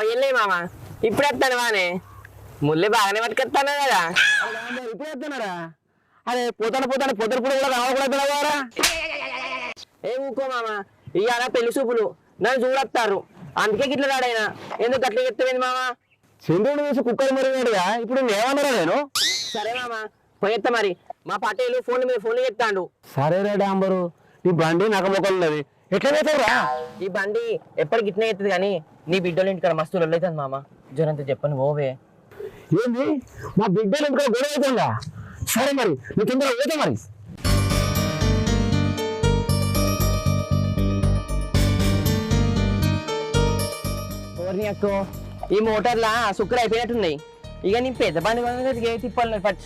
వెళ్ళే మామ ఇప్పుడు వస్తాను వానే ముళ్ళే బాగానే పట్టుకొస్తాను కదా. ఇప్పుడు వస్తున్నారా? అరే పోతాను పొద్దున కూడా రావకూడదు. ఏ ఊకో మామ ఇవాళ పెళ్లి చూపులు నన్ను చూడొస్తారు అందుకే గిట్ల రాడైనా. ఎందుకు గట్ల చెప్తావేంది మామ? చంద్రుడు చూసి కుక్కలు మరిగాడుగా. ఇప్పుడు ఏమన్నారా నేను? సరే మామ పోయేస్తా మరి. మా పటేలు ఫోన్ మీద ఫోన్లు చెప్తాడు. సరే రే డాంబరు, నీ బండి నాకు మొక్కలు ఉన్నది, ఎట్లా పోతావురా? ఈ బండి ఎప్పటికి ఇట్నే అవుతుంది కానీ నీ బిడ్డలు ఇంటికాడ మస్తు లొల్లైతుంది మామ. జరంత చెప్పను ఓవే. ఏంది మా బిడ్డలు ఇంకా గొడవ అవుతుందా? సరే మరి నీ తొందరగా పోతా మరి. ఓర్ని అక్కో ఈ మోటార్లా సుక్కలు అయిపోయినట్టున్నాయి. ఇక నీ పెద్ద బండి తిప్పాలి ఫస్ట్.